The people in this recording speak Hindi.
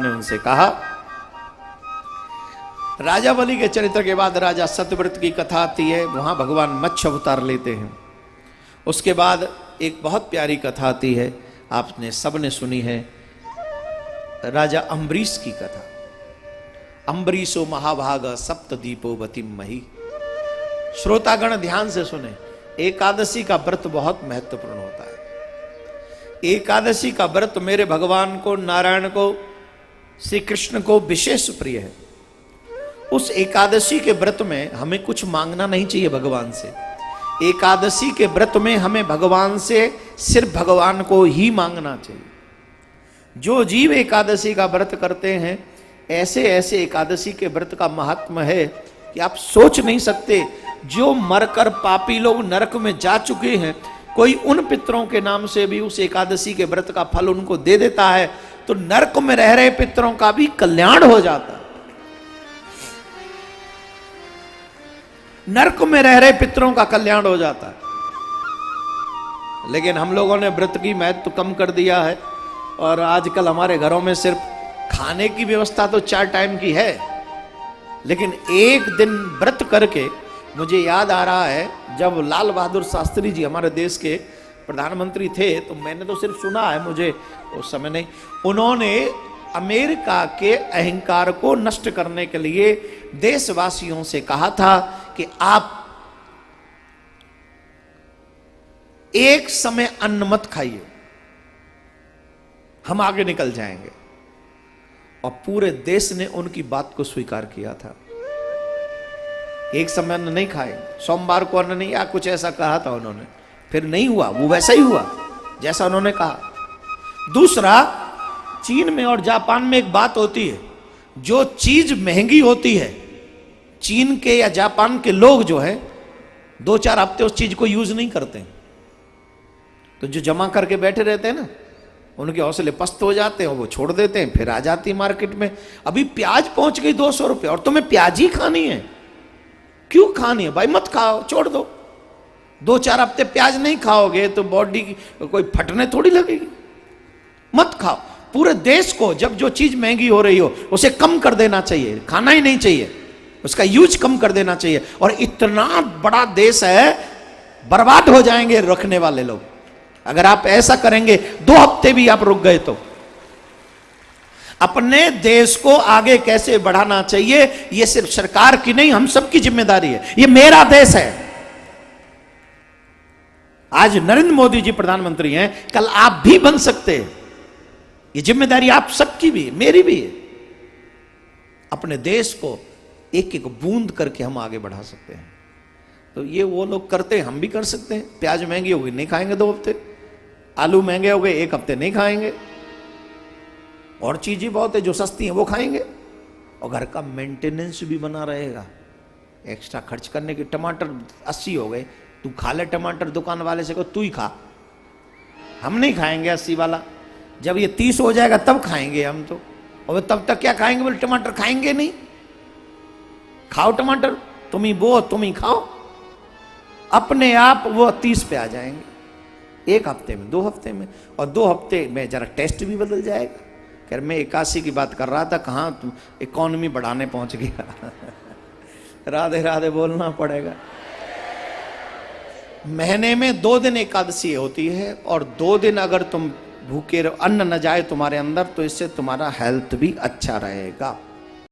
ने उनसे कहा। राजा बलि के चरित्र के बाद राजा सत्यव्रत की कथा आती है, वहां भगवान मत्स्य अवतार लेते हैं। उसके बाद एक बहुत प्यारी कथा आती है, आपने सबने सुनी है, राजा अम्बरीश की कथा। अम्बरीशो महाभाग सप्तदीपो बतिमहि। श्रोतागण ध्यान से सुने, एकादशी का व्रत बहुत महत्वपूर्ण होता है। एकादशी का व्रत मेरे भगवान को, नारायण को, श्री कृष्ण को विशेष प्रिय है। उस एकादशी के व्रत में हमें कुछ मांगना नहीं चाहिए भगवान से। एकादशी के व्रत में हमें भगवान से सिर्फ भगवान को ही मांगना चाहिए। जो जीव एकादशी का व्रत करते हैं, ऐसे ऐसे एकादशी के व्रत का महात्म है कि आप सोच नहीं सकते। जो मरकर पापी लोग नरक में जा चुके हैं, कोई उन पितरों के नाम से भी उस एकादशी के व्रत का फल उनको दे देता है, तो नरक में रह रहे पितरों का भी कल्याण हो जाता है। नरक में रह रहे पितरों का कल्याण हो जाता है। लेकिन हम लोगों ने व्रत की महत्व कम कर दिया है, और आजकल हमारे घरों में सिर्फ खाने की व्यवस्था तो 4 टाइम की है, लेकिन एक दिन व्रत करके, मुझे याद आ रहा है जब लाल बहादुर शास्त्री जी हमारे देश के प्रधानमंत्री थे, तो मैंने तो सिर्फ सुना है, मुझे उस समय नहीं, उन्होंने अमेरिका के अहंकार को नष्ट करने के लिए देशवासियों से कहा था कि आप एक समय अन्न मत खाइए, हम आगे निकल जाएंगे। और पूरे देश ने उनकी बात को स्वीकार किया था। एक समय अन्न नहीं खाएंगे, सोमवार को अन्न नहीं, या कुछ ऐसा कहा था उन्होंने। फिर नहीं हुआ, वो वैसा ही हुआ जैसा उन्होंने कहा। दूसरा, चीन में और जापान में एक बात होती है, जो चीज महंगी होती है, चीन के या जापान के लोग जो है 2-4 हफ्ते उस चीज को यूज नहीं करते हैं। तो जो जमा करके बैठे रहते हैं ना, उनके हौसले पस्त हो जाते हैं, वो छोड़ देते हैं, फिर आ जाती है मार्केट में। अभी प्याज पहुंच गई 200 रुपये, और तुम्हें प्याज ही खानी है। क्यों खानी है भाई? मत खाओ, छोड़ दो। 2-4 हफ्ते प्याज नहीं खाओगे तो बॉडी कोई फटने थोड़ी लगेगी। मत खाओ। पूरे देश को जब जो चीज महंगी हो रही हो, उसे कम कर देना चाहिए, खाना ही नहीं चाहिए, उसका यूज कम कर देना चाहिए। और इतना बड़ा देश है, बर्बाद हो जाएंगे रखने वाले लोग अगर आप ऐसा करेंगे। 2 हफ्ते भी आप रुक गए तो। अपने देश को आगे कैसे बढ़ाना चाहिए, यह सिर्फ सरकार की नहीं, हम सबकी जिम्मेदारी है। यह मेरा देश है। आज नरेंद्र मोदी जी प्रधानमंत्री हैं, कल आप भी बन सकते हैं। ये जिम्मेदारी आप सबकी भी है, मेरी भी है। अपने देश को एक एक बूंद करके हम आगे बढ़ा सकते हैं। तो ये वो लोग करते हैं, हम भी कर सकते हैं। प्याज महंगी हो गई, नहीं खाएंगे 2 हफ्ते। आलू महंगे हो गए, 1 हफ्ते नहीं खाएंगे। और चीजें बहुत है जो सस्ती हैं, वो खाएंगे। और घर का मेंटेनेंस भी बना रहेगा। एक्स्ट्रा खर्च करने के, टमाटर 80 हो गए, तू खा ले टमाटर, दुकान वाले से कहो तू ही खा, हम नहीं खाएंगे 80 वाला। जब ये 30 हो जाएगा तब खाएंगे हम तो। और तब तक क्या खाएंगे? बोले टमाटर खाएंगे नहीं। खाओ टमाटर, तुम ही बो, तुम ही खाओ। अपने आप वो 30 पे आ जाएंगे 1 हफ्ते में, 2 हफ्ते में। और 2 हफ्ते में जरा टेस्ट भी बदल जाएगा। खैर मैं 81 की बात कर रहा था, कहाँ तुम इकोनॉमी बढ़ाने पहुंच गया। राधे राधे बोलना पड़ेगा। महीने में 2 दिन एकादशी होती है, और 2 दिन अगर तुम भूखे रहो, अन्न न जाए तुम्हारे अंदर, तो इससे तुम्हारा हेल्थ भी अच्छा रहेगा।